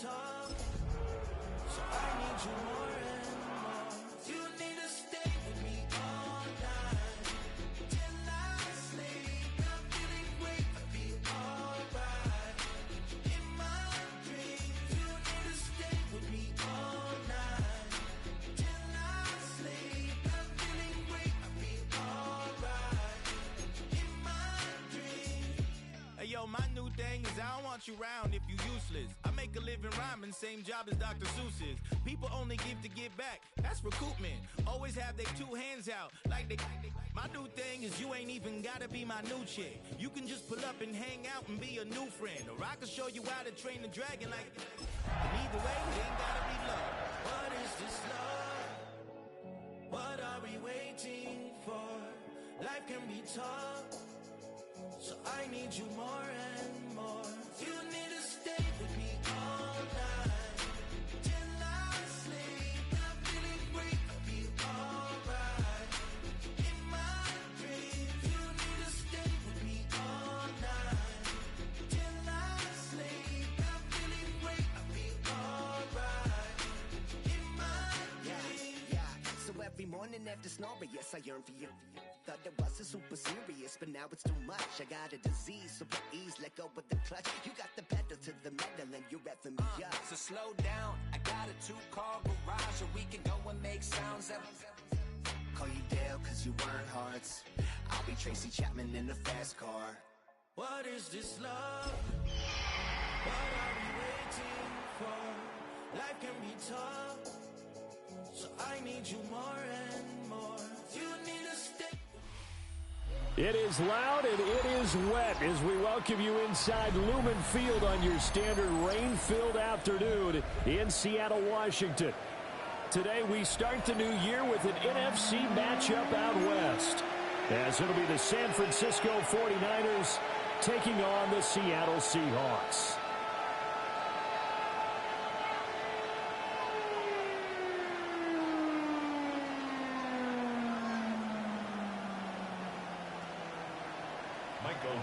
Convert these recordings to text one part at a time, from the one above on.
tough, so I need you more and more. You need to stay with me all night till I sleep. I'm feeling great, I'll be alright. In my dreams, you need to stay with me all night till I sleep. I'm feeling great, I'll be alright. In my dreams. Hey yo, my new thing is I don't want you round if you useless. I make a living rhyming, same job as Dr. Seuss's. People only give to give back, that's recoupment. Always have their two hands out, like they. My new thing is you ain't even gotta be my new chick. You can just pull up and hang out and be a new friend. Or I can show you how to train the dragon like. And either way, it ain't gotta be love. What is this love? What are we waiting for? Life can be tough, so I need you more and more. You need to stay with me all night till I sleep. I'm feeling great, I'll be alright. In my dreams, you need to stay with me all night till I sleep. I'm feeling great, I'll be alright. In my dreams. Yeah. So every morning after snoring, yes, I yearn for you. Thought it wasn't super serious, but now it's too much. I got a disease, so please let go with the clutch. You got the pedal to the metal and you're revving me up. So slow down, I got a 2-car garage, or we can go and make sounds of. Call you Dale, cause you weren't hearts. I'll be Tracy Chapman in a fast car. What is this love? What are we waiting for? Life can be tough, so I need you more and more. You need to stay. It is loud and it is wet as we welcome you inside Lumen Field on your standard rain-filled afternoon in Seattle, Washington. Today we start the new year with an NFC matchup out west, as it'll be the San Francisco 49ers taking on the Seattle Seahawks.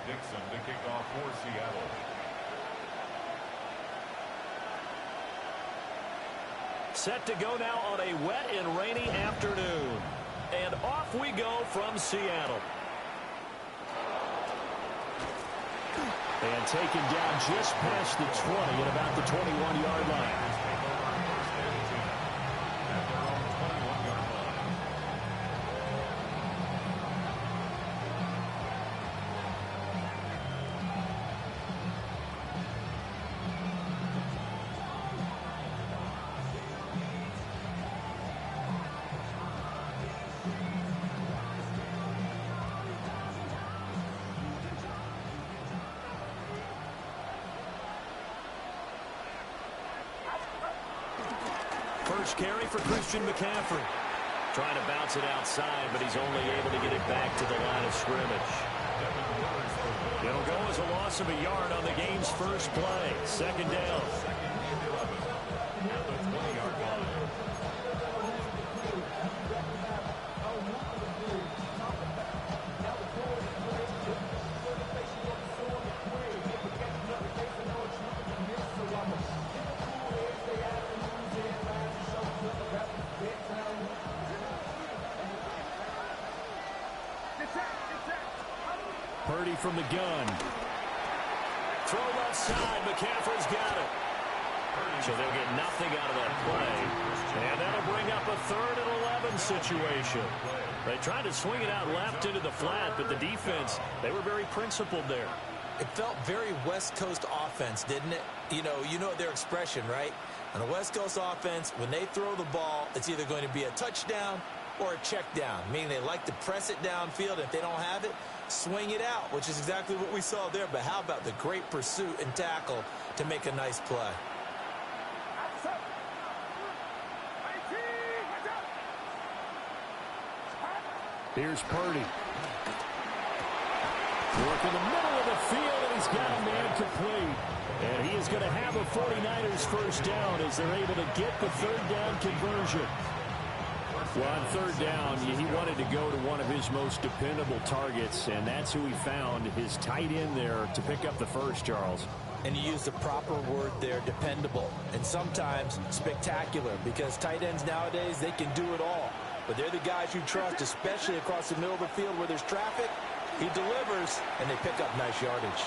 Dixon to kick off for Seattle. Set to go now on a wet and rainy afternoon. And off we go from Seattle. And taken down just past the 20 at about the 21-yard line. First carry for Christian McCaffrey. Trying to bounce it outside, but he's only able to get it back to the line of scrimmage. It'll go as a loss of a yard on the game's first play. Second down. At the 20-yard line. Purdy from the gun. Throw left side. McCaffrey's got it. So they'll get nothing out of that play. And that'll bring up a 3rd and 11 situation. They tried to swing it out left into the flat, but the defense, they were very principled there. It felt very West Coast offense, didn't it? You know their expression, right? On a West Coast offense, when they throw the ball, it's either going to be a touchdown or a check down, meaning they like to press it downfield. If they don't have it, swing it out, which is exactly what we saw there. But how about the great pursuit and tackle to make a nice play? Here's Purdy. Work in the middle of the field, and he's got a man complete. And he is going to have a 49ers first down as they're able to get the 3rd down conversion. Well, on 3rd down, he wanted to go to one of his most dependable targets, and that's who he found, his tight end there, to pick up the first, Charles. And you use the proper word there, dependable, and sometimes spectacular, because tight ends nowadays, they can do it all. But they're the guys you trust, especially across the middle of the field where there's traffic. He delivers, and they pick up nice yardage.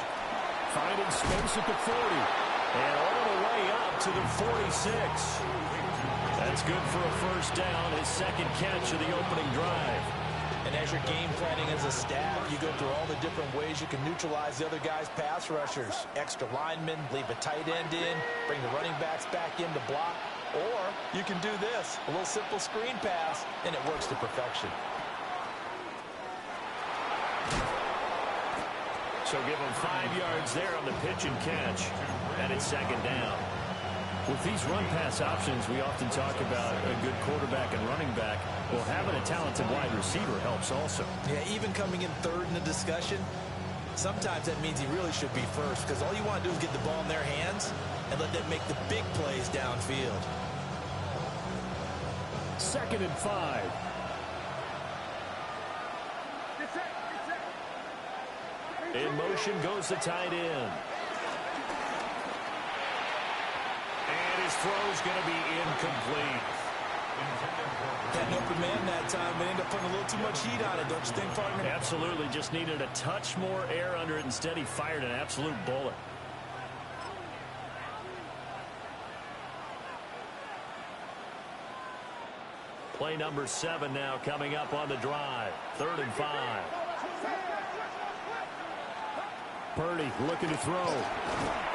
Finding space at the 40, and all the way up to the 46. That's good for a first down, his second catch of the opening drive. And as you're game planning as a staff, you go through all the different ways you can neutralize the other guy's pass rushers. Extra linemen, leave a tight end in, bring the running backs back in to block. Or you can do this, a little simple screen pass, and it works to perfection. So give them 5 yards there on the pitch and catch, and it's second down. With these run-pass options, we often talk about a good quarterback and running back. Well, having a talented wide receiver helps also. Yeah, even coming in third in the discussion, sometimes that means he really should be first, because all you want to do is get the ball in their hands and let them make the big plays downfield. 2nd and 5. In motion goes the tight end. And his throw's going to be incomplete. Had an open man that time, but ended up putting a little too much heat on it, don't you think, partner? Absolutely. Just needed a touch more air under it. Instead, he fired an absolute bullet. Play number 7 now coming up on the drive. 3rd and 5. Purdy looking to throw.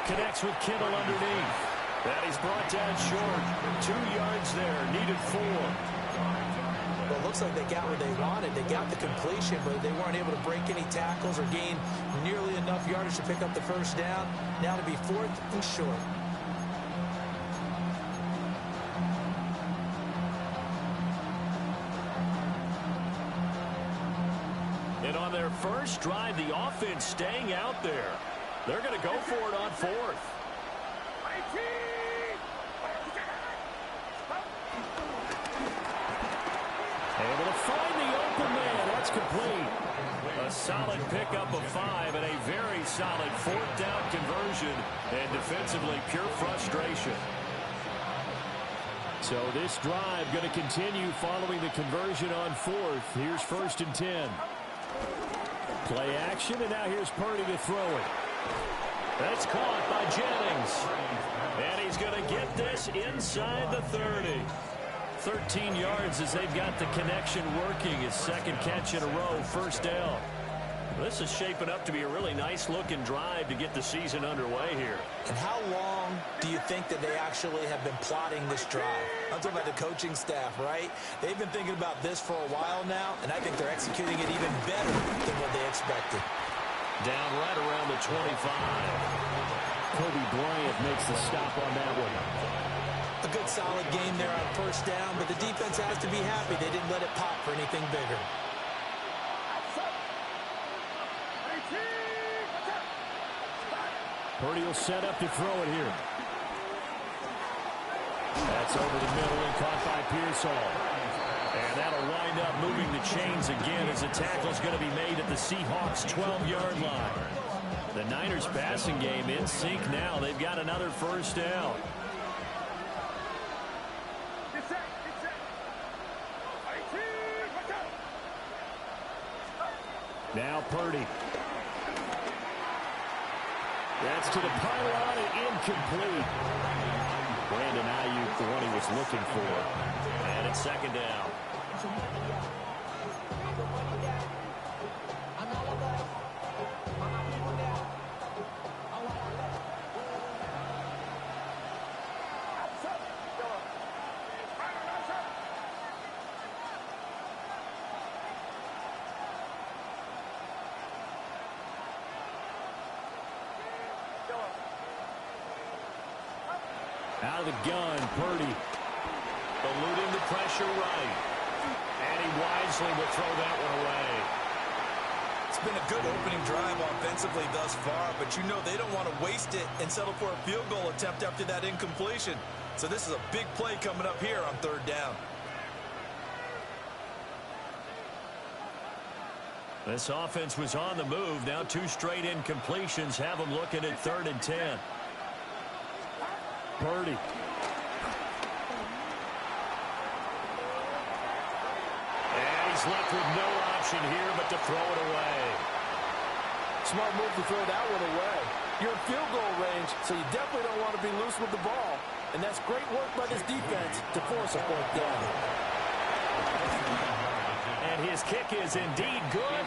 Connects with Kittle underneath. That he's brought down short. 2 yards there. Needed 4. Well, it looks like they got what they wanted. They got the completion, but they weren't able to break any tackles or gain nearly enough yardage to pick up the first down. Now to be 4th and short. And on their first drive, the offense staying out there. They're going to go for it on 4th. Able to find the open man. That's complete. A solid pickup of 5 and a very solid 4th down conversion. And defensively, pure frustration. So this drive going to continue following the conversion on 4th. Here's 1st and 10. Play action, and now here's Purdy to throw it. That's caught by Jennings. And he's going to get this inside the 30. 13 yards as they've got the connection working. His second catch in a row, first down. This is shaping up to be a really nice-looking drive to get the season underway here. And how long do you think that they actually have been plotting this drive? I'm talking about the coaching staff, right? They've been thinking about this for a while now, and I think they're executing it even better than what they expected. Down right around the 25. Kobe Bryant makes the stop on that one. A good solid game there on first down, but the defense has to be happy they didn't let it pop for anything bigger. Purdy will set up to throw it here. That's over the middle and caught by Pearsall. And that'll wind up moving the chains again as the tackle's going to be made at the Seahawks' 12-yard line. The Niners passing game in sync now. They've got another first down. Now Purdy. That's to the pylon and incomplete. Brandon Ayuk, the one he was looking for. And it's second down. Out of the gun, Purdy eluding the pressure right. And he wisely will throw that one away. It's been a good opening drive offensively thus far, but you know they don't want to waste it and settle for a field goal attempt after that incompletion. So this is a big play coming up here on third down. This offense was on the move. Now 2 straight incompletions have them looking at 3rd and 10. Purdy. And he's left with no option here but to throw it away. Smart move to throw that one away. You're in field goal range, so you definitely don't want to be loose with the ball. And that's great work by this defense to force a 4th down. And his kick is indeed good.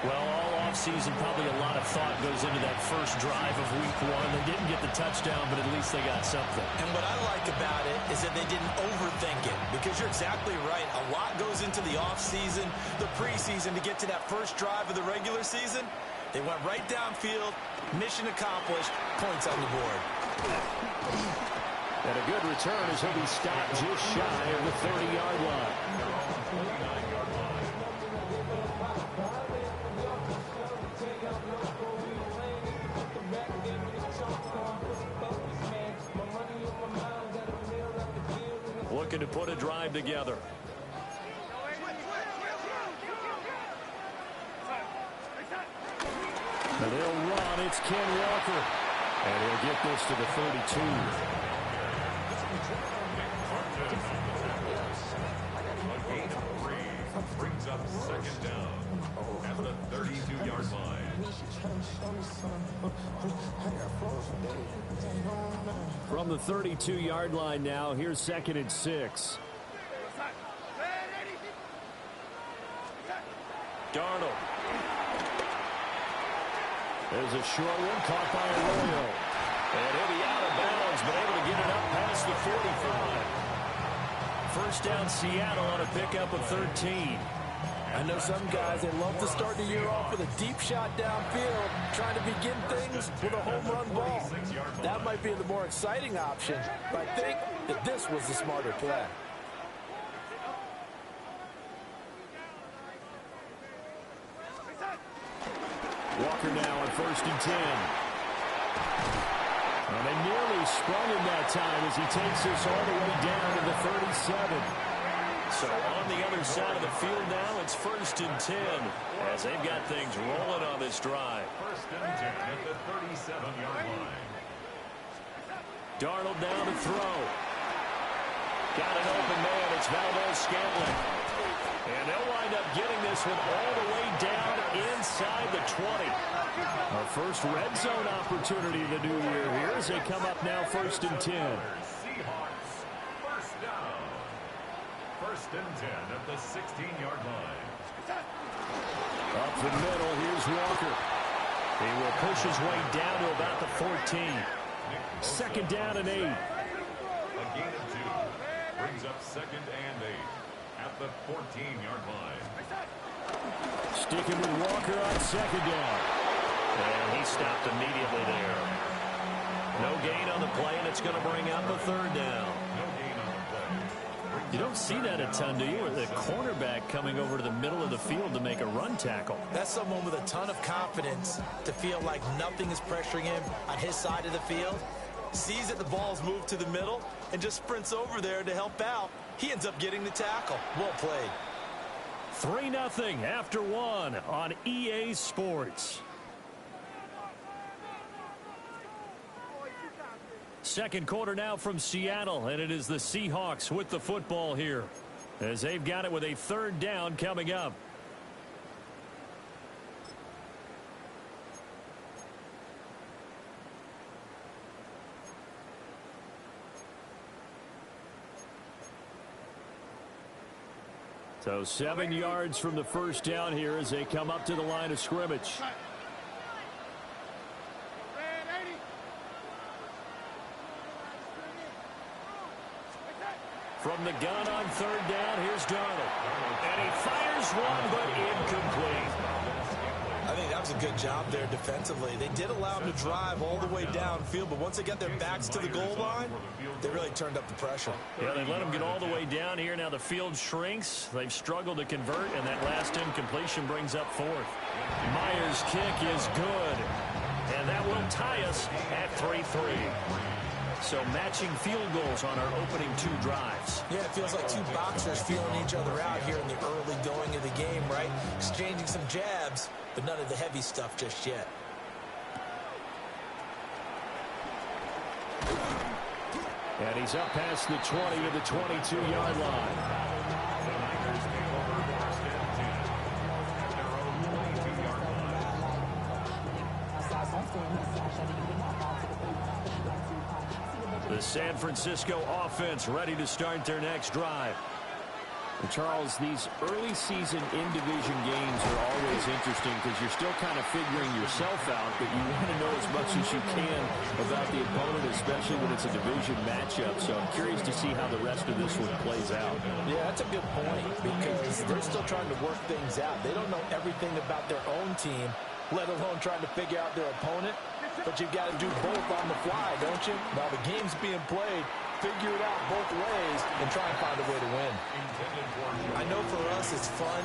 Well, all offseason, probably a lot of thought goes into that first drive of week 1. They didn't get the touchdown, but at least they got something. And what I like about it is that they didn't overthink it, because you're exactly right. A lot goes into the offseason, the preseason, to get to that first drive of the regular season. They went right downfield, mission accomplished, points on the board. And a good return as he'll be stopped just shy of the 30-yard line. Looking to put a drive together. And they'll run. It's Ken Walker. And he'll get this to the 32. A gain of 3 brings up 2nd down at the 32-yard line. From the 32-yard line now, here's 2nd and 6. Darnold. There's a short one caught by Arroyo. And he'll be out of bounds, but able to get it up past the 45. First down Seattle on a pickup of 13. I know some guys, they love to start the year off with a deep shot downfield, trying to begin things with a home run ball. That might be the more exciting option, but I think that this was the smarter play. Walker now on 1st and 10. And they nearly sprung him that time as he takes this all the way down to the 37. So on the other side of the field now, it's 1st and 10 as they've got things rolling on this drive. 1st and 10 at the 37-yard line. Darnold down to throw. Got an open man. It's Valdez-Scantling. And they'll wind up getting this one all the way down inside the 20. Our first red zone opportunity of the new year here as they come up now 1st and 10. Seahawks, 1st down. 1st and 10 at the 16-yard line. Up the middle, here's Walker. He will push his way down to about the 14. 2nd down and 8. A gain of 2 brings up 2nd and 8 at the 14-yard line. Sticking with Walker on 2nd down. And he stopped immediately there. No gain on the play, and it's going to bring up a 3rd down. No gain on the play. You don't see that a ton, do you? With the cornerback coming over to the middle of the field to make a run tackle. That's someone with a ton of confidence to feel like nothing is pressuring him on his side of the field. Sees that the ball's moved to the middle and just sprints over there to help out. He ends up getting the tackle. Well played. 3-0 after 1 on EA Sports. Second quarter now from Seattle, and it is the Seahawks with the football here as they've got it with a 3rd down coming up. So 7 yards from the first down here as they come up to the line of scrimmage. From the gun on 3rd down, here's Darnold. And he fires one, but incomplete. I think that was a good job there defensively. They did allow him to drive all the way downfield, but once they got their backs to the goal line, they really turned up the pressure. Yeah, they let him get all the way down here. Now the field shrinks. They've struggled to convert, and that last incompletion brings up 4th. Myers' kick is good, and that will tie us at 3-3. So matching field goals on our opening 2 drives. Yeah, it feels like 2 boxers feeling each other out here in the early going of the game, right? Exchanging some jabs, but none of the heavy stuff just yet. And he's up past the 20 to the 22-yard line. The Niners take over first and 10 at their own 22-yard line. The San Francisco offense ready to start their next drive. And Charles, these early season in-division games are always interesting because you're still kind of figuring yourself out, but you want to know as much as you can about the opponent, especially when it's a division matchup. So I'm curious to see how the rest of this one plays out. Yeah, that's a good point because they're still trying to work things out. They don't know everything about their own team, let alone trying to figure out their opponent. But you've got to do both on the fly, don't you? While the game's being played, figure it out both ways and try and find a way to win. I know for us it's fun,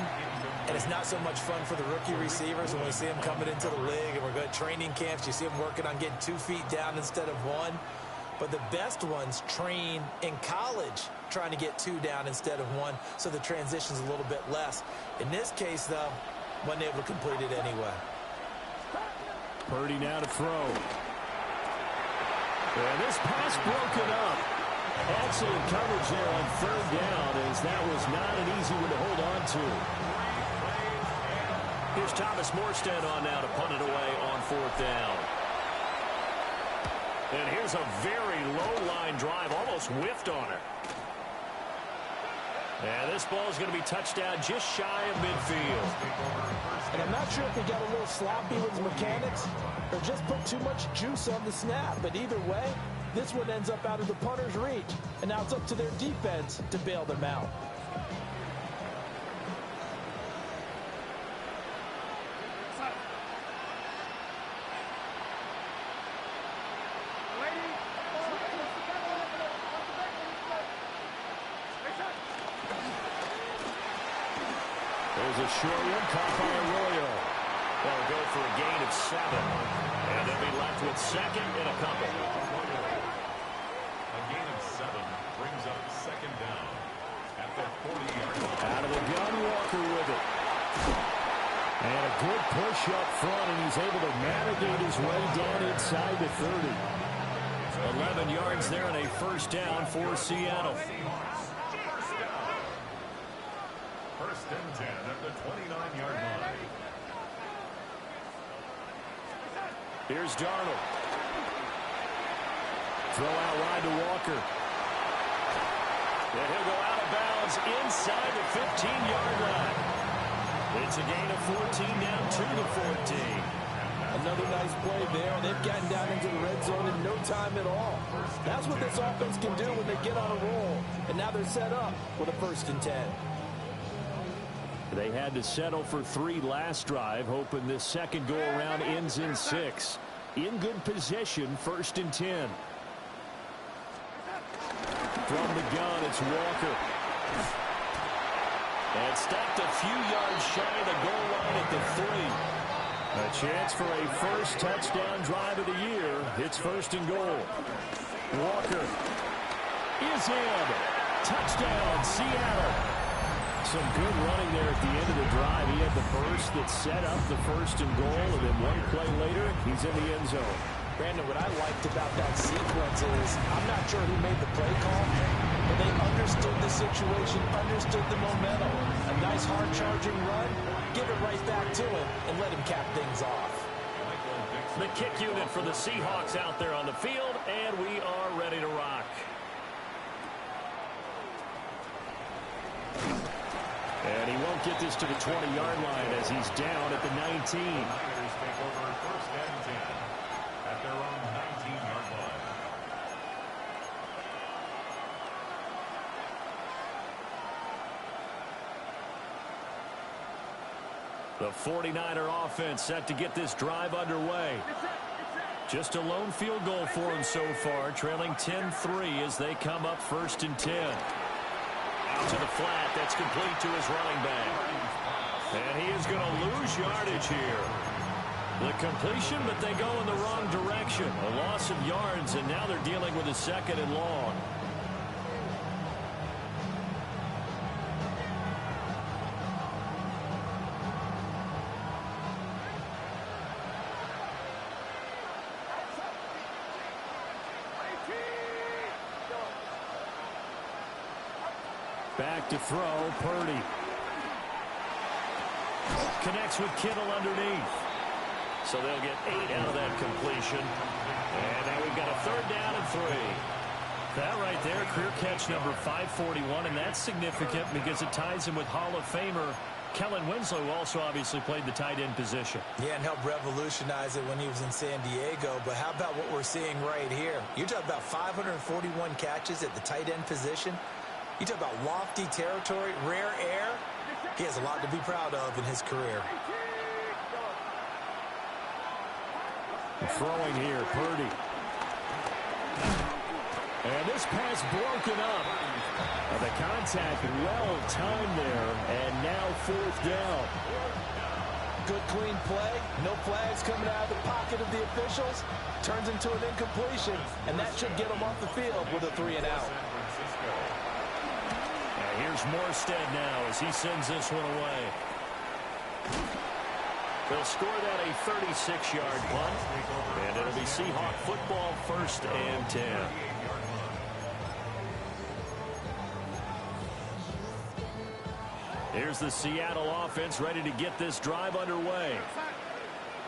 and it's not so much fun for the rookie receivers when we see them coming into the league and we're going to training camps. You see them working on getting 2 feet down instead of 1. But the best ones train in college trying to get 2 down instead of 1, so the transition's a little bit less. In this case, though, wasn't able to complete it anyway. Purdy now to throw. And this pass broken up. Excellent coverage there on 3rd down, as that was not an easy one to hold on to. Here's Thomas Morstead on now to punt it away on 4th down. And here's a very low-line drive, almost whiffed on it. And this ball is going to be touchdown just shy of midfield. And I'm not sure if he got a little sloppy with his mechanics or just put too much juice on the snap. But either way, this one ends up out of the punter's reach. And now it's up to their defense to bail them out. There's a short one caught by Arroyo. They'll go for a gain of 7. And they'll be left with 2nd and a couple. A gain of 7 brings up 2nd down at the 40-yard line. Out of the gun, Walker with it. And a good push up front, and he's able to navigate his way down inside the 30. 11 yards there and a 1st down for Seattle. First and 10 at the 29-yard line. Here's Darnold. Throw out wide to Walker. And he'll go out of bounds inside the 15-yard line. It's a gain of 14 down to the 14. Another nice play there. They've gotten down into the red zone in no time at all. That's what this offense can do when they get on a roll. And now they're set up with a 1st and 10. They had to settle for 3 last drive, hoping this second go-around ends in 6. In good position, 1st and 10. From the gun, it's Walker. And stopped a few yards shy of the goal line at the 3. A chance for a first touchdown drive of the year. It's 1st and goal. Walker is in. Touchdown, Seattle. Some good running there at the end of the drive. He had the burst that set up the 1st and goal, and then one play later, he's in the end zone. Brandon, what I liked about that sequence is I'm not sure who made the play call, but they understood the situation, understood the momentum. A nice hard-charging run, give it right back to him, and let him cap things off. The kick unit for the Seahawks out there on the field, and we are ready to rock. And he won't get this to the 20-yard line as he's down at the 19. The Niners take over 1st and 10 at their own 19-yard line. The 49er offense set to get this drive underway. Just a lone field goal for him so far, trailing 10-3 as they come up 1st and 10. Out to the flat, that's complete to his running back. And he is going to lose yardage here. The completion, but they go in the wrong direction. A loss of yards, and now they're dealing with a second and long. Back to throw, Purdy. Connects with Kittle underneath. So they'll get 8 out of that completion. And now we've got a 3rd down and 3. That right there, career catch number 541, and that's significant because it ties him with Hall of Famer Kellen Winslow, who also obviously played the tight end position. Yeah, and helped revolutionize it when he was in San Diego. But how about what we're seeing right here? You're talking about 541 catches at the tight end position. You talk about lofty territory, rare air. He has a lot to be proud of in his career. Throwing here, Purdy. And this pass broken up. The contact well timed there, and now 4th down. Good, clean play. No flags coming out of the pocket of the officials. Turns into an incompletion, and that should get them off the field with a 3 and out. Here's Morstead now as he sends this one away. They'll score that a 36-yard punt, and it'll be Seahawk football, 1st and 10. Here's the Seattle offense ready to get this drive underway.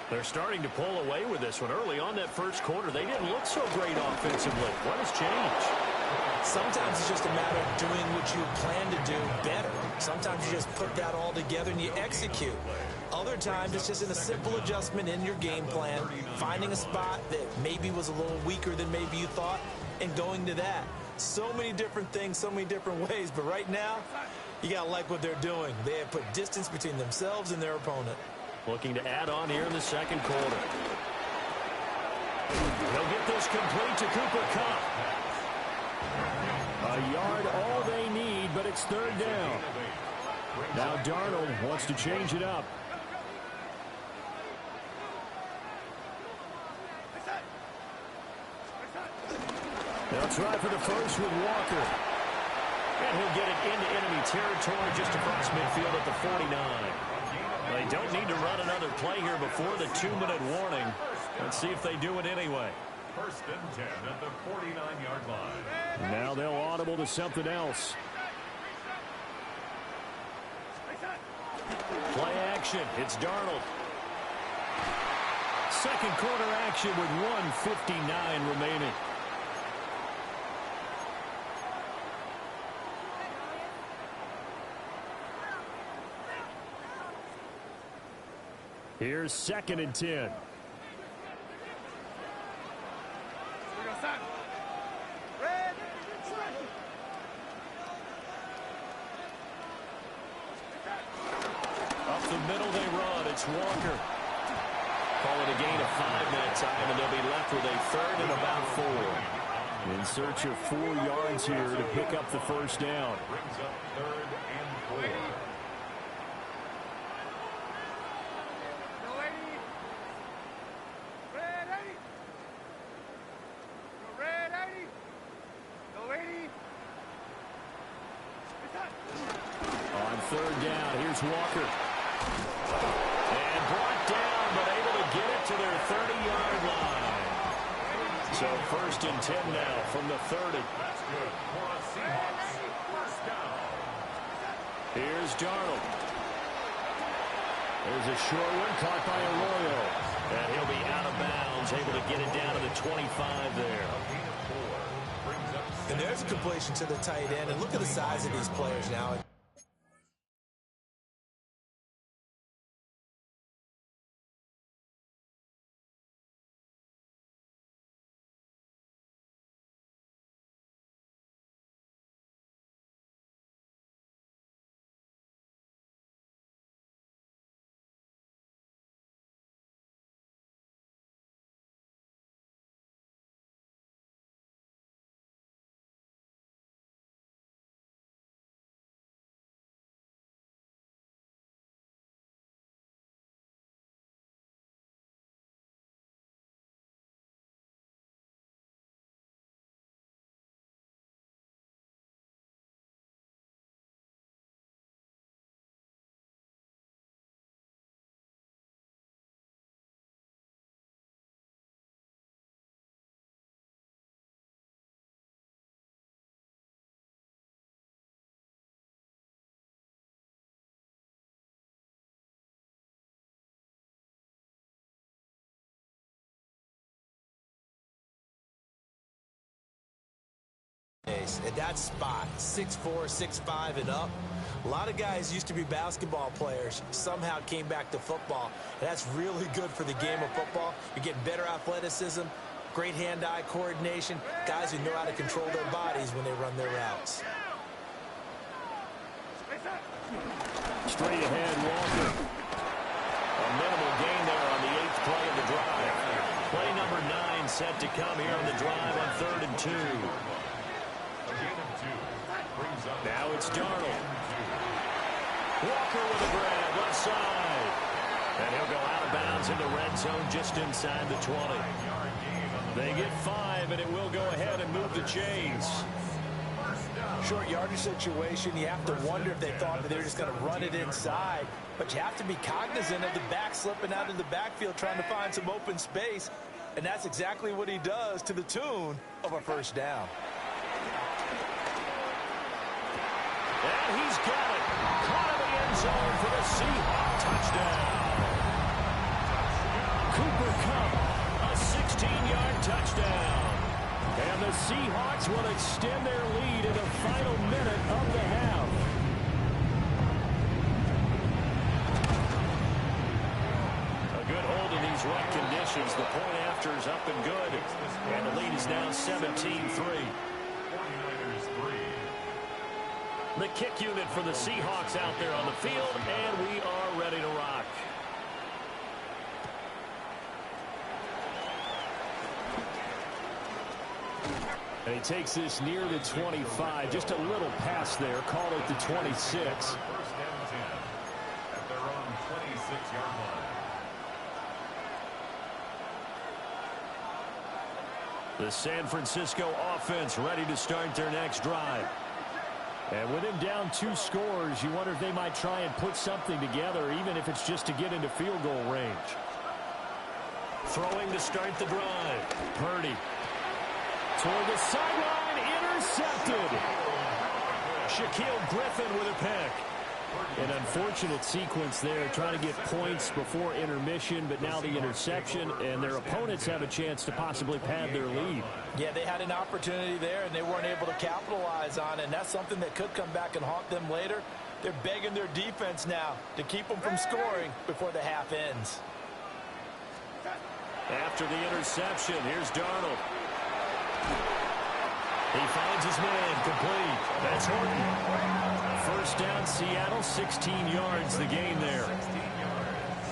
They're starting to pull away with this one. Early on that first quarter, they didn't look so great offensively. What has changed? Sometimes it's just a matter of doing what you plan to do better. Sometimes you just put that all together and you execute. Other times it's just in a simple adjustment in your game plan, finding a spot that maybe was a little weaker than maybe you thought, and going to that. So many different things, so many different ways, but right now, you got to like what they're doing. They have put distance between themselves and their opponent. Looking to add on here in the second quarter. They'll get this complete to Cooper Kupp. A yard all they need, but it's 3rd down. Now Darnold wants to change it up. They'll try for the first with Walker. And he'll get it into enemy territory just across midfield at the 49. They don't need to run another play here before the 2-minute warning. Let's see if they do it anyway. 1st and 10 at the 49-yard line. Now they'll audible to something else. Play action. It's Darnold. Second quarter action with 1:59 remaining. Here's 2nd and 10. Up the middle they run. It's Walker. Call it a gain of 5 minute time, and they'll be left with a 3rd and about 4. In search of 4 yards here to pick up the 1st down. Brings up 3rd and 4. On 3rd down, here's Walker. And brought down, but able to get it to their 30-yard line. So 1st and 10 now from the 30. That's good for a Seahawks 1st down. Here's Darnold. There's a short one caught by Arroyo. And he'll be out of bounds, able to get it down to the 25 there. And there's a completion to the tight end. And look at the size of these players now. At that spot, 6'4", 6'5", and up, a lot of guys used to be basketball players, somehow came back to football. And that's really good for the game of football. You're getting better athleticism, great hand-eye coordination, guys who know how to control their bodies when they run their routes. Straight ahead, Walker. A minimal gain there on the 8th play of the drive. Play number 9 set to come here on the drive on 3rd and 2. Now it's Darnold. Walker with a grab, left side. And he'll go out of bounds in the red zone just inside the 20. They get 5, and it will go ahead and move the chains. Short yardage situation, you have to wonder if they thought that they were just going to run it inside. But you have to be cognizant of the back slipping out of the backfield trying to find some open space. And that's exactly what he does to the tune of a first down. And he's got it. Caught in the end zone for the Seahawks touchdown. Cooper Kupp, a 16-yard touchdown. And the Seahawks will extend their lead in the final minute of the half. A good hold in these wet conditions. The point after is up and good. And the lead is now 17-3. The kick unit for the Seahawks out there on the field, and we are ready to rock. And he takes this near the 25. Just a little pass there. Called it the 26. First down 10 at their own 26-yard line. The San Francisco offense ready to start their next drive. And with him down 2 scores, you wonder if they might try and put something together, even if it's just to get into field goal range. Throwing to start the drive. Purdy. Toward the sideline, intercepted. Shaquille Griffin with a pick. An unfortunate sequence there, trying to get points before intermission, but now the interception, and their opponents have a chance to possibly pad their lead. Yeah, they had an opportunity there, and they weren't able to capitalize on it, and that's something that could come back and haunt them later. They're begging their defense now to keep them from scoring before the half ends. After the interception, here's Darnold. He finds his man, complete. That's Horton. First down, Seattle, 16 yards the gain there.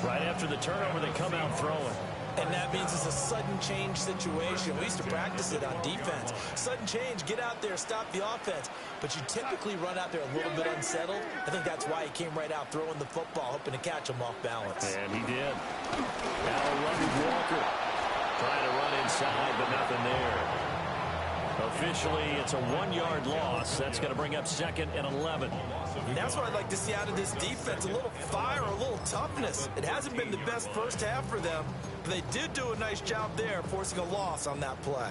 Right after the turnover, they come out throwing. And that means it's a sudden change situation. We used to practice it on defense. Sudden change, get out there, stop the offense. But you typically run out there a little bit unsettled. I think that's why he came right out throwing the football, hoping to catch him off balance. And he did. Now a run with Walker. Trying to run inside, but nothing there. Officially, it's a 1-yard loss. That's going to bring up 2nd and 11. And that's what I'd like to see out of this defense, a little fire, a little toughness. It hasn't been the best first half for them, but they did do a nice job there, forcing a loss on that play.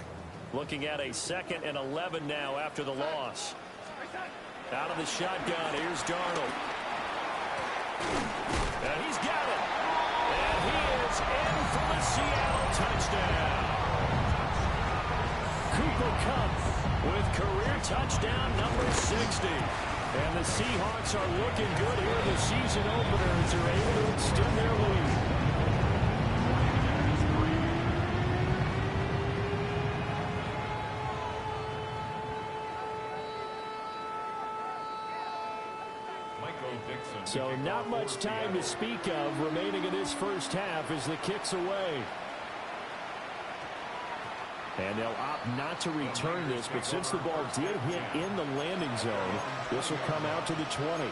Looking at a 2nd and 11 now after the loss. Out of the shotgun, here's Darnold. And he's got it. And he is in for the Seattle touchdown. Cooper Kupp with career touchdown number 60. And the Seahawks are looking good here in the season opener as they're able to extend their lead. So not much time to speak of remaining in this first half as the kick's away. And they'll opt not to return this, but since the ball did hit in the landing zone, this will come out to the 20.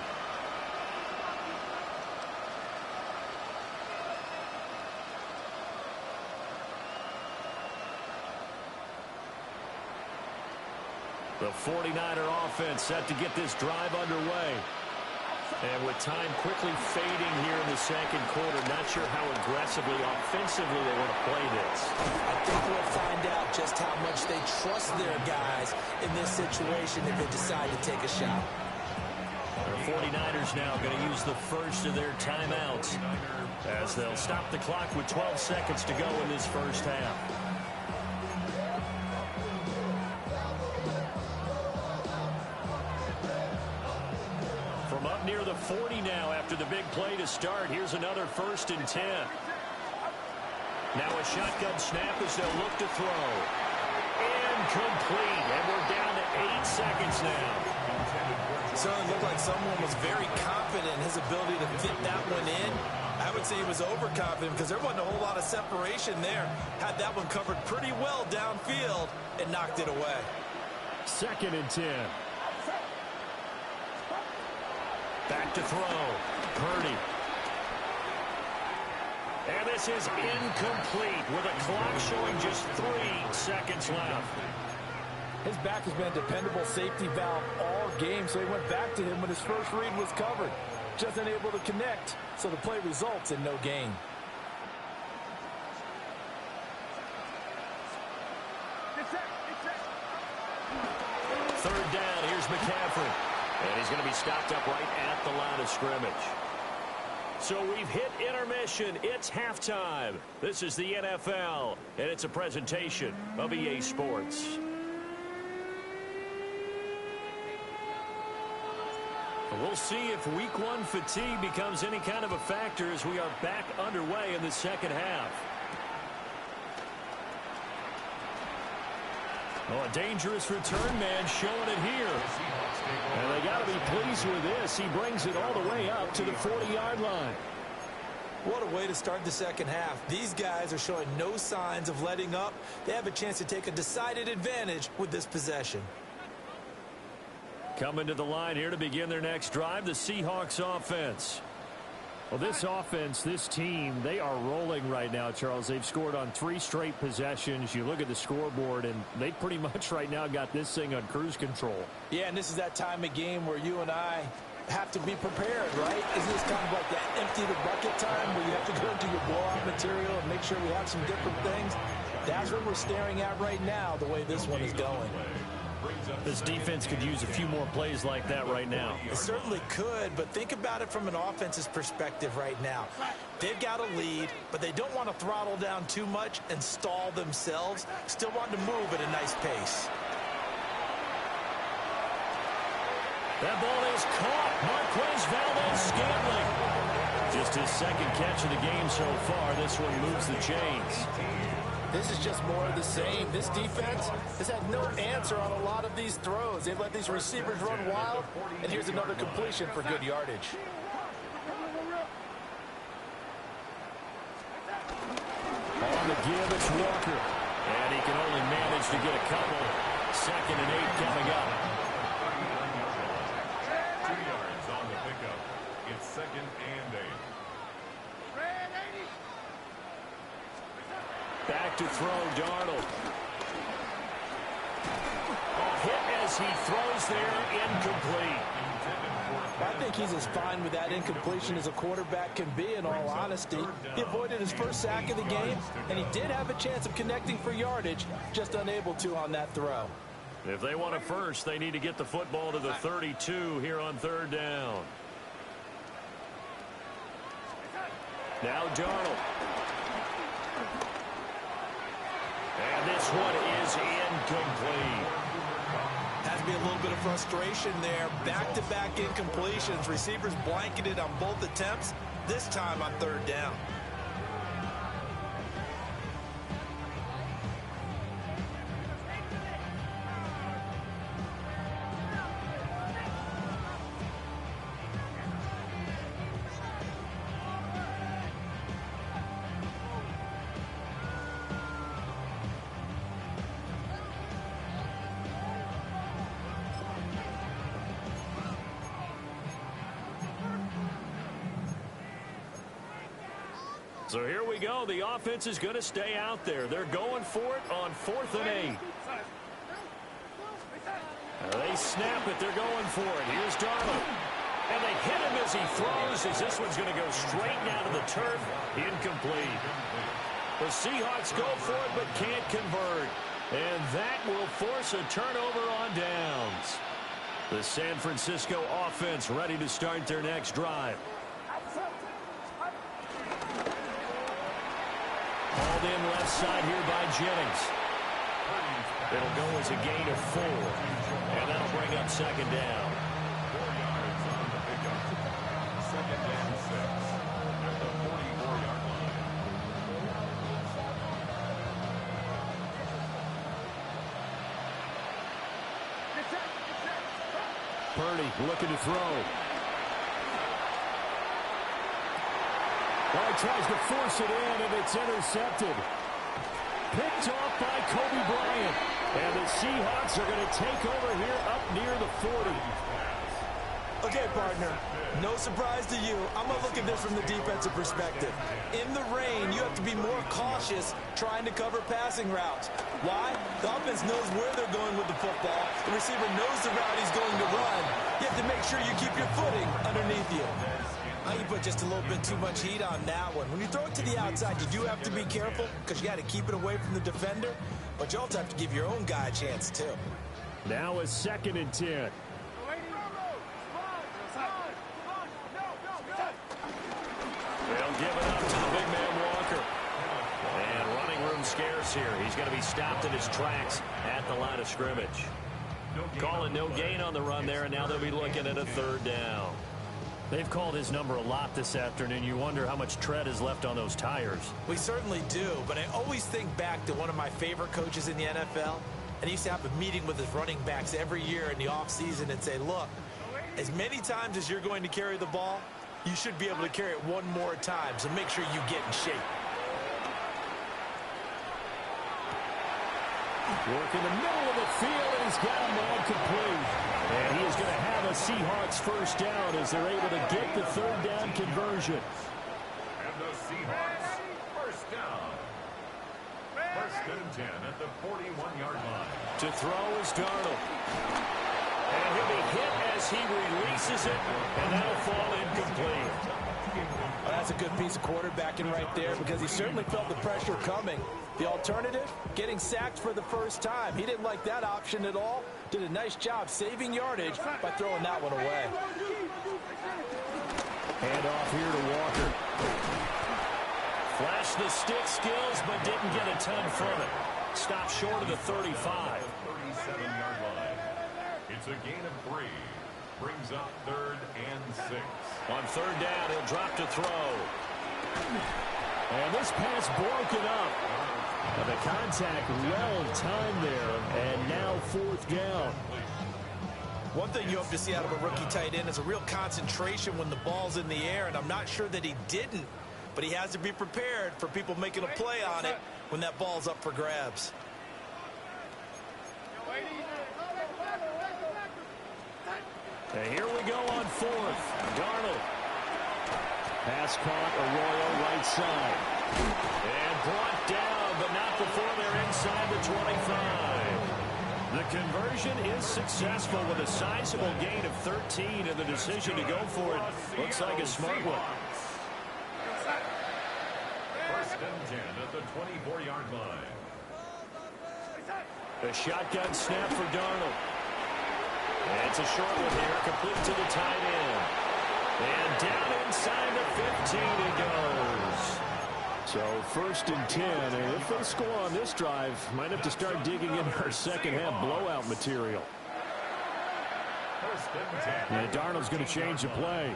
The 49er offense set to get this drive underway. And with time quickly fading here in the second quarter, not sure how aggressively, offensively they want to play this. I think we'll find out just how much they trust their guys in this situation if they decide to take a shot. The 49ers now going to use the first of their timeouts as they'll stop the clock with 12 seconds to go in this first half. near the 40 now after the big play to start. Here's another 1st and 10. Now a shotgun snap as they'll look to throw. Incomplete, and we're down to 8 seconds now. It certainly looked like someone was very confident in his ability to fit that one in. I would say he was overconfident because there wasn't a whole lot of separation there. Had that one covered pretty well downfield and knocked it away. 2nd and 10. Back to throw. Purdy. And this is incomplete with a clock showing just 3 seconds left. His back has been a dependable safety valve all game, so he went back to him when his first read was covered. Just unable to connect, so the play results in no gain. Third down, here's McCaffrey. And he's going to be stopped up right at the line of scrimmage. So we've hit intermission. It's halftime. This is the NFL, and it's a presentation of EA Sports. We'll see if Week 1 fatigue becomes any kind of a factor as we are back underway in the second half. Oh, a dangerous return man showing it here. And they got to be pleased with this. He brings it all the way up to the 40-yard line. What a way to start the second half. These guys are showing no signs of letting up. They have a chance to take a decided advantage with this possession. Coming to the line here to begin their next drive, the Seahawks offense. Well, this offense, this team, they are rolling right now, Charles. They've scored on 3 straight possessions. You look at the scoreboard, and they pretty much right now got this thing on cruise control. Yeah, and this is that time of game where you and I have to be prepared, right? Isn't this kind of like that empty the bucket time where you have to go into your blowout material and make sure we have some different things? That's what we're staring at right now, the way this one is going. This defense could use a few more plays like that right now. It certainly could, but think about it from an offense's perspective right now. They've got a lead, but they don't want to throttle down too much and stall themselves. Still want to move at a nice pace. That ball is caught. Marquez Valdes-Scantling. Just his second catch of the game so far. This one moves the chains. This is just more of the same. This defense has had no answer on a lot of these throws. They've let these receivers run wild, and here's another completion for good yardage. On the give, it's Walker. And he can only manage to get a couple. 2nd and 8 coming up. 2 yards on the pickup. It's 2nd and 8. Back to throw, Darnold. A hit as he throws there, incomplete. I think he's as fine with that incompletion as a quarterback can be, in all honesty. He avoided his first sack of the game, and he did have a chance of connecting for yardage, just unable to on that throw. If they want a first, they need to get the football to the 32 here on 3rd down. Now Darnold. And this one is incomplete. Has to be a little bit of frustration there. Back-to-back incompletions. Receivers blanketed on both attempts, this time on 3rd down. So here we go. The offense is going to stay out there. They're going for it on 4th and 8. They snap it. They're going for it. Here's Darnold. And they hit him as he throws, as this one's going to go straight down to the turf. Incomplete. The Seahawks go for it but can't convert. And that will force a turnover on downs. The San Francisco offense ready to start their next drive. Called in left side here by Jennings. It'll go as a gain of 4. And that'll bring up 2nd down. 4 yards on the pickup. Purdy looking to throw. Well, he tries to force it in, and it's intercepted. Picked off by Kobe Bryant. And the Seahawks are going to take over here up near the 40. Okay, partner, no surprise to you. I'm going to look at this from the defensive perspective. In the rain, you have to be more cautious trying to cover passing routes. Why? The offense knows where they're going with the football. The receiver knows the route he's going to run. You have to make sure you keep your footing underneath you. You put just a little bit too much heat on that one. When you throw it to the outside, you do have to be careful because you got to keep it away from the defender. But you also have to give your own guy a chance, too. Now a 2nd and 10. They'll give it up to the big man Walker. And running room scarce here. He's going to be stopped in his tracks at the line of scrimmage. Calling no gain on the run there, and now they'll be looking at a 3rd down. They've called his number a lot this afternoon. You wonder how much tread is left on those tires. We certainly do, but I always think back to one of my favorite coaches in the NFL, and he used to have a meeting with his running backs every year in the offseason and say, look, as many times as you're going to carry the ball, you should be able to carry it one more time, so make sure you get in shape. Work in the middle of the field, and he's got a man complete. And he is going to have a Seahawks 1st down as they're able to get the 3rd down conversion. And the Seahawks 1st down. 1st and 10 at the 41-yard line. To throw is Darnold. And he'll be hit as he releases it, and that'll fall incomplete. Well, that's a good piece of quarterbacking right there because he certainly felt the pressure coming. The alternative, getting sacked for the 1st time. He didn't like that option at all. Did a nice job saving yardage by throwing that one away. Hand off here to Walker. Flashed the stick skills, but didn't get a ton from it. Stopped short of the 35. 37-yard line. It's a gain of 3. Brings up 3rd and 6. On 3rd down, he'll drop to throw. And this pass broken up. And the contact well timed there. And now 4th down. One thing you hope to see out of a rookie tight end is a real concentration when the ball's in the air, and I'm not sure that he didn't, but he has to be prepared for people making a play on it when that ball's up for grabs. And here we go on 4th. Darnold. Pass caught, Arroyo right side. And brought down, but not before they're inside the 25. The conversion is successful with a sizable gain of 13, and the decision to go for it looks like a smart one. 1st and 10 at the 24-yard line. A shotgun snap for Darnold. And it's a short one here, complete to the tight end. And down inside the 15 it goes. So 1st and 10, and if they score on this drive, might have to start digging in our second-half blowout material. 1st and 10. And Darnold's going to change the play.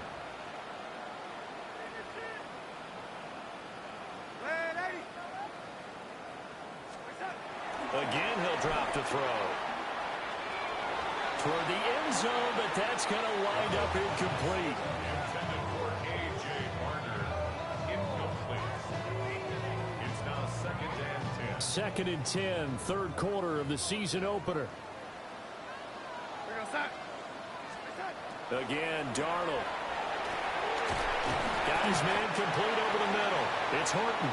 Again, he'll drop to throw. Toward the end zone, but that's going to wind up incomplete. Intended for A.J. Barner. Incomplete. It's now 2nd and 10. 2nd and 10, 3rd quarter of the season opener. Again, Darnold. Got his man complete over the middle. It's Horton.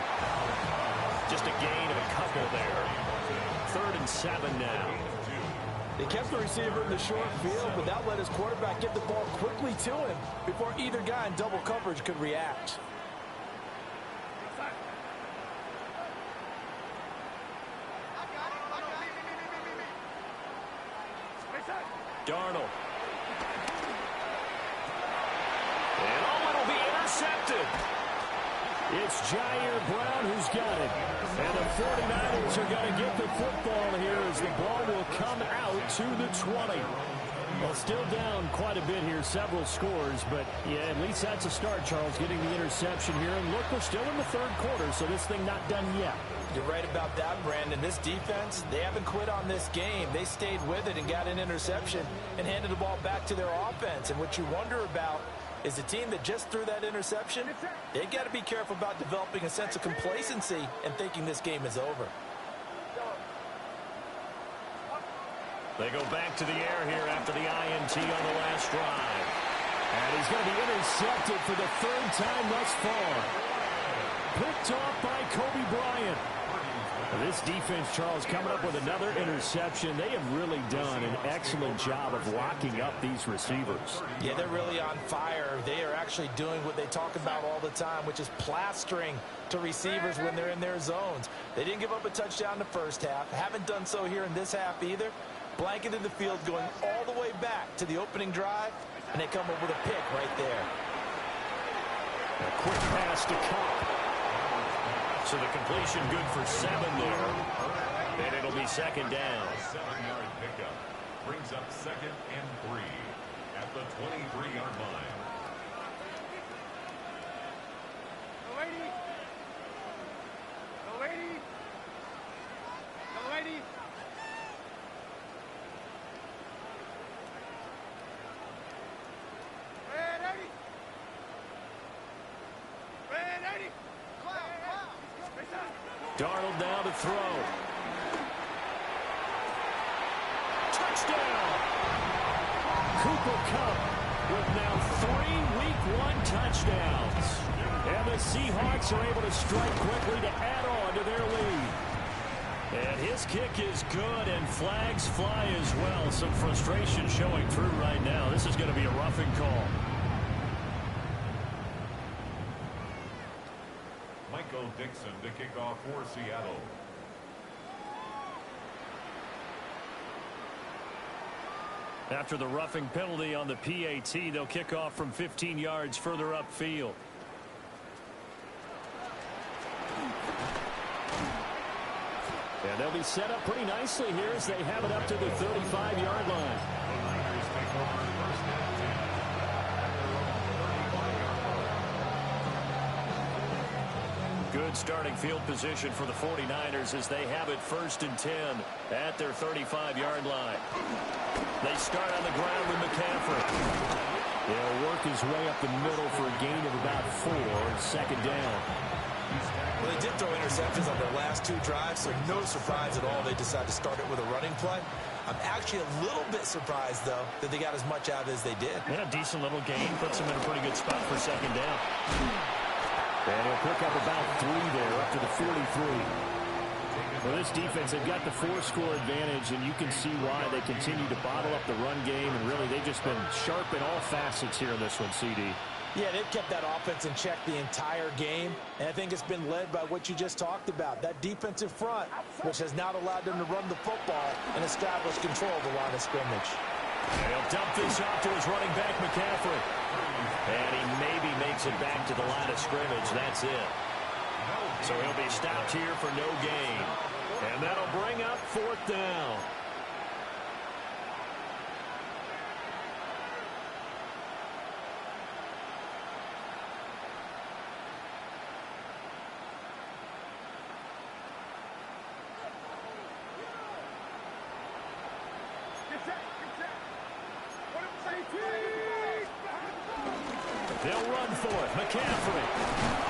Just a gain of a couple there. 3rd and 7 now. They kept the receiver in the short field, but that let his quarterback get the ball quickly to him before either guy in double coverage could react. Darnold. And it'll be intercepted. It's Jair Brown who's got it. And the 49ers are going to get the football here as the ball will come out to the 20. Well, still down quite a bit here, several scores, but yeah, at least that's a start, Charles, getting the interception here. And look, we're still in the 3rd quarter, so this thing not done yet. You're right about that, Brandon. This defense, they haven't quit on this game. They stayed with it and got an interception and handed the ball back to their offense. And what you wonder about is the team that just threw that interception, they got to be careful about developing a sense of complacency and thinking this game is over. They go back to the air here after the INT on the last drive. And he's going to be intercepted for the third time thus far. Picked off by Kobe Bryant. This defense, Charles, coming up with another interception. They have really done an excellent job of locking up these receivers. Yeah, they're really on fire. They are actually doing what they talk about all the time, which is plastering to receivers when they're in their zones. They didn't give up a touchdown in the first half. Haven't done so here in this half either. Blanketed the field going all the way back to the opening drive, and they come up with a pick right there. A quick pass to Cup. So the completion good for 7 there. And it'll be second down. 7-yard pickup brings up 2nd and 3 at the 23-yard line. Go lady! Go lady! Go lady! Darnold now to throw. Touchdown! Cooper Kupp with now 3 Week 1 touchdowns. And the Seahawks are able to strike quickly to add on to their lead. And his kick is good, and flags fly as well. Some frustration showing through right now. This is going to be a roughing call. Dixon to kick off for Seattle. After the roughing penalty on the PAT, they'll kick off from 15 yards further upfield. And they'll be set up pretty nicely here as they have it up to the 35-yard line. Good starting field position for the 49ers as they have it 1st and 10 at their 35-yard line. They start on the ground with McCaffrey. They'll work his way up the middle for a gain of about 4 and second down. Well, they did throw interceptions on their last 2 drives, so no surprise at all they decided to start it with a running play. I'm actually a little bit surprised, though, that they got as much out as they did. And a decent little gain puts them in a pretty good spot for second down. And he'll pick up about 3 there, up to the 43. Well, this defense, they've got the 4-score advantage, and you can see why they continue to bottle up the run game, and really they've just been sharp in all facets here in this one, CD. Yeah, they've kept that offense in check the entire game, and I think it's been led by what you just talked about, that defensive front, which has not allowed them to run the football and establish control of the line of scrimmage. And he'll dump this off to his running back, McCaffrey. And he maybe makes it back to the line of scrimmage. That's it. So he'll be stopped here for no gain. And that'll bring up 4th down. They'll run for it. McCaffrey.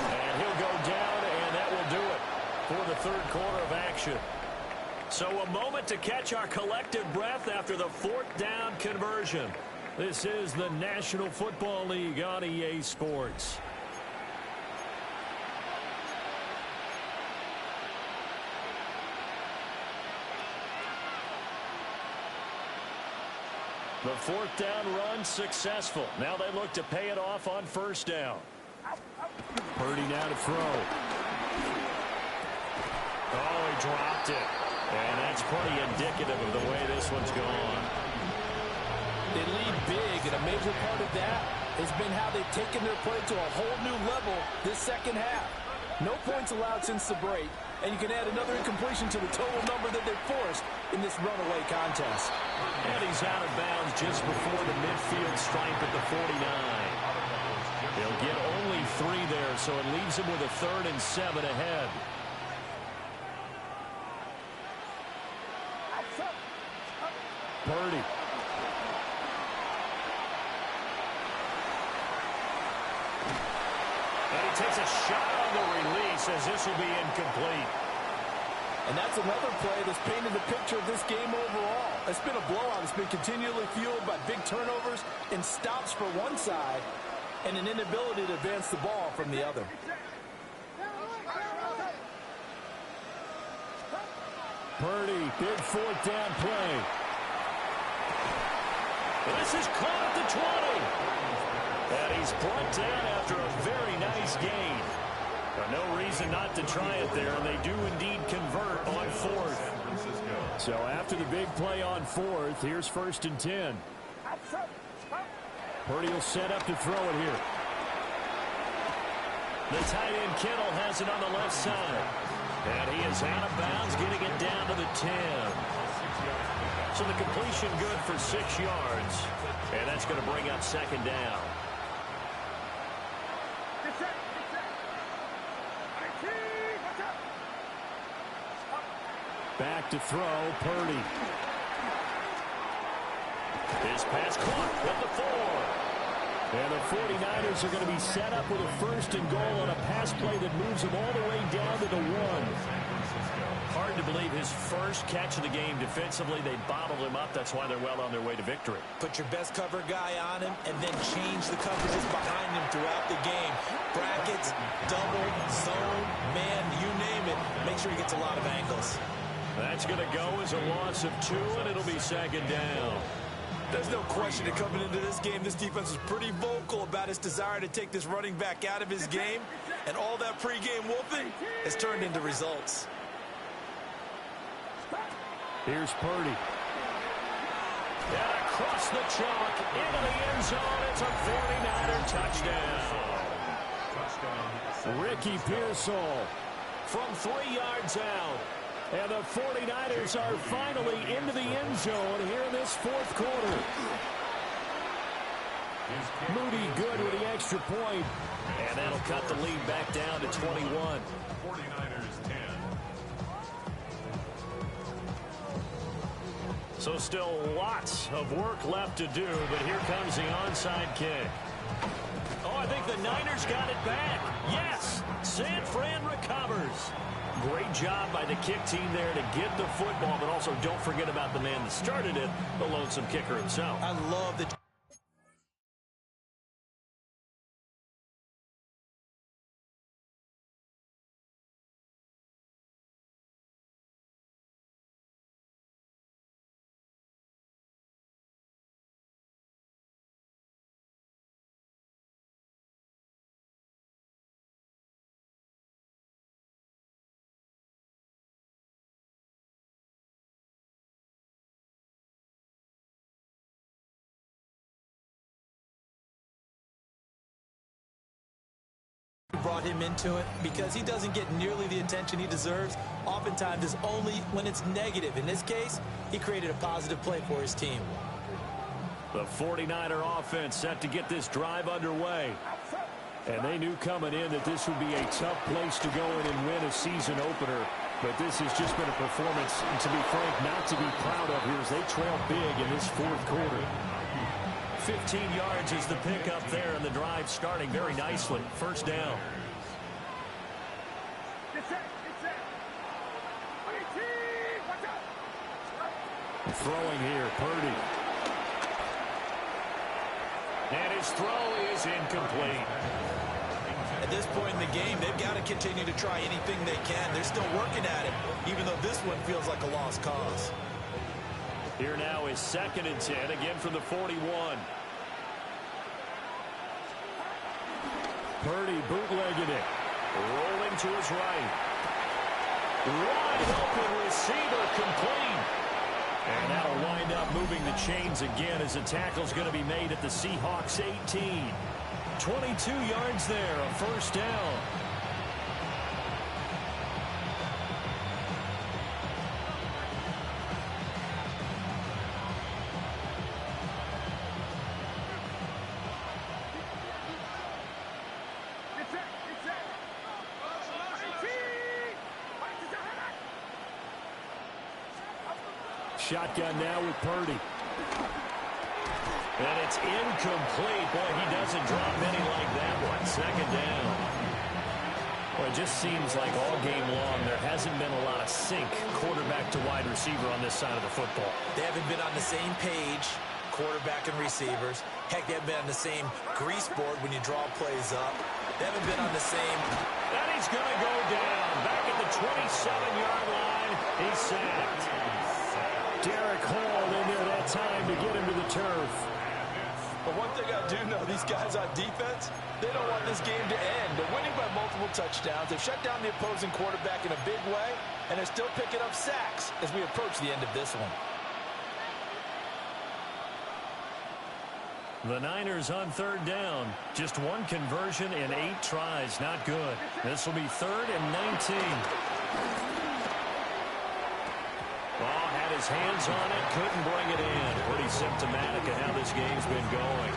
And he'll go down, and that will do it for the 3rd quarter of action. So a moment to catch our collective breath after the 4th down conversion. This is the National Football League on EA Sports. The 4th down run successful. Now they look to pay it off on 1st down. Purdy now to throw. Oh, he dropped it. And that's pretty indicative of the way this one's gone. They lead big, and a major part of that has been how they've taken their play to a whole new level this second half. No points allowed since the break, and you can add another incompletion to the total number that they've forced in this runaway contest. And he's out of bounds just before the midfield stripe at the 49. They'll get only 3 there, so it leaves him with a 3rd and 7 ahead. a shot on the release as this will be incomplete. And that's another play that's painted the picture of this game overall. It's been a blowout. It's been continually fueled by big turnovers and stops for one side and an inability to advance the ball from the other. Purdy, big fourth down play. This is caught at the 20. And he's brought down after a very nice gain. But no reason not to try it there, and they do indeed convert on fourth. So after the big play on fourth, here's 1st and 10. Purdy will set up to throw it here. The tight end Kittle has it on the left side. And he is out of bounds, getting it down to the 10. So the completion good for 6 yards. And that's going to bring up 2nd down. Back to throw, Purdy. His pass caught at the 4. And the 49ers are going to be set up with a 1st and goal on a pass play that moves them all the way down to the 1. Hard to believe his first catch of the game defensively. They bottled him up. That's why they're well on their way to victory. Put your best cover guy on him and then change the coverages behind him throughout the game. Brackets, double, zone, man, you name it. Make sure he gets a lot of angles. That's going to go as a loss of 2, and it'll be 2nd down. There's no question that coming into this game, this defense was pretty vocal about its desire to take this running back out of his game, and all that pregame wolfing has turned into results. Here's Purdy. And across the chalk, into the end zone. It's a 49er touchdown. Ricky Pearsall from 3 yards out. And the 49ers are finally into the end zone here in this 4th quarter. Moody good with the extra point. And that'll cut the lead back down to 21. 49ers 10. So still lots of work left to do, but here comes the onside kick. Oh, I think the Niners got it back. Yes, San Fran recovers. Great job by the kick team there to get the football, but also don't forget about the man that started it, the lonesome kicker himself. I love the brought him into it because he doesn't get nearly the attention he deserves. Oftentimes it's only when it's negative. In this case, he created a positive play for his team. The 49er offense set to get this drive underway. And they knew coming in that this would be a tough place to go in and win a season opener. But this has just been a performance, to be frank, not to be proud of here as they trail big in this 4th quarter. 15 yards is the pickup there, and the drive starting very nicely. 1st down. Throwing here, Purdy. And his throw is incomplete. At this point in the game, they've got to continue to try anything they can. They're still working at it, even though this one feels like a lost cause. Here now is 2nd and 10, again from the 41. Purdy bootlegging it. Rolling to his right. Wide open receiver, complete. And that'll wind up moving the chains again as the tackle's going to be made at the Seahawks 18. 22 yards there, a 1st down. Shotgun now with Purdy. And it's incomplete. Boy, he doesn't drop any like that one. 2nd down. Well, it just seems like all game long there hasn't been a lot of sync quarterback to wide receiver on this side of the football. They haven't been on the same page, quarterback and receivers. Heck, they haven't been on the same grease board when you draw plays up. They haven't been on the same. And he's going to go down. Back at the 27-yard line. He's sacked. Derek Hall in there that time to get him to the turf. But one thing I do know, these guys on defense, they don't want this game to end. They're winning by multiple touchdowns. They've shut down the opposing quarterback in a big way, and they're still picking up sacks as we approach the end of this one. The Niners on third down. Just one conversion in 8 tries. Not good. This will be 3rd and 19. Ball had his hands on it. Couldn't bring it in. Pretty symptomatic of how this game's been going.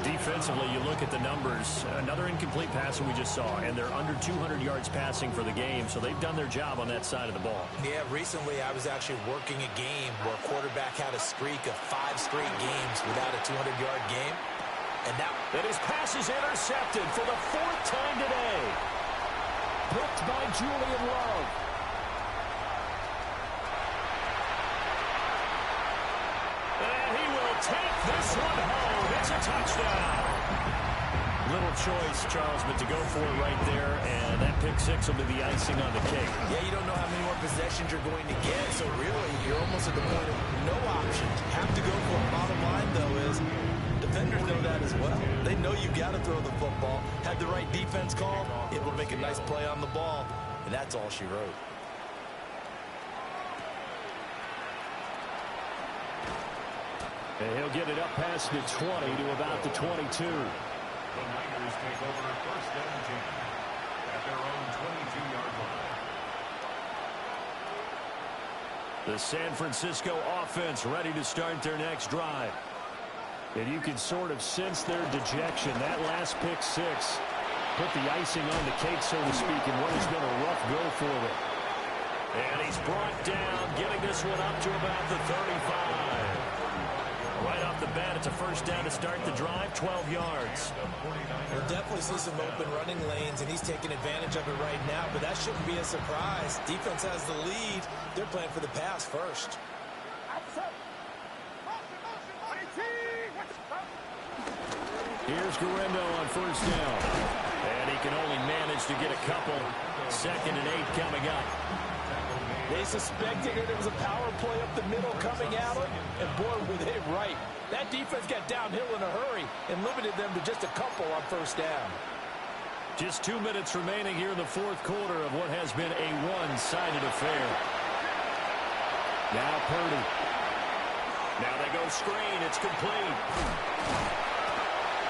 Defensively, you look at the numbers. Another incomplete pass that we just saw, and they're under 200 yards passing for the game, so they've done their job on that side of the ball. Yeah, recently I was actually working a game where a quarterback had a streak of 5 straight games without a 200-yard game. And now that his pass is intercepted for the 4th time today. Picked by Julian Love. And he will take this one home. It's a touchdown. Little choice, Charles, but to go for it right there, and that pick 6 will be the icing on the cake. Yeah, you don't know how many more possessions you're going to get, so really you're almost at the point of no options. Have to go for it. Bottom line, though, is defenders know that as well. They know you've got to throw the football. Have the right defense call, able to make a nice play on the ball, and that's all she wrote. And he'll get it up past the 20 to about the 22. The Niners take over 1st and 10 at their own 22-yard line. The San Francisco offense ready to start their next drive. And you can sort of sense their dejection. That last pick 6 put the icing on the cake, so to speak, in what has been a rough go for them. And he's brought down, getting this one up to about the 35. Right off the bat, it's a 1st down to start the drive, 12 yards. We'll definitely see some open running lanes, and he's taking advantage of it right now, but that shouldn't be a surprise. Defense has the lead. They're playing for the pass first. Here's Guerrero on 1st down. And he can only manage to get a couple. 2nd and 8 coming up. They suspected it was a power play up the middle coming at them, and boy, were they right. That defense got downhill in a hurry and limited them to just a couple on 1st down. Just 2 minutes remaining here in the 4th quarter of what has been a one-sided affair. Now Purdy. Now they go screen. It's complete.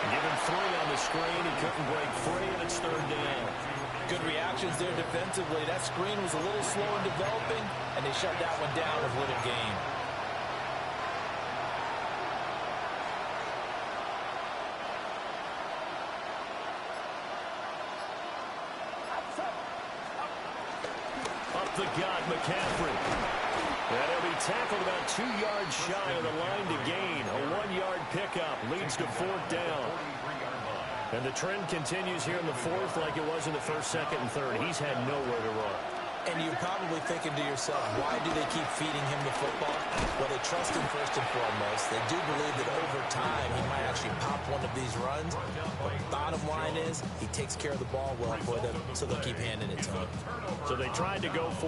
Give him 3 on the screen. He couldn't break free, and it's 3rd down. Good reactions there defensively. That screen was a little slow in developing, and they shut that one down with little gain. Up the gut, McCaffrey. And he'll be tackled about 2 yards shy of the line to gain. A 1-yard pickup leads to 4th down. And the trend continues here in the 4th like it was in the 1st, 2nd, and 3rd. He's had nowhere to run. And you're probably thinking to yourself, why do they keep feeding him the football? Well, they trust him first and foremost. They do believe that over time he might actually pop one of these runs. But bottom line is he takes care of the ball well for them, so they'll keep handing it to him. So they tried to go for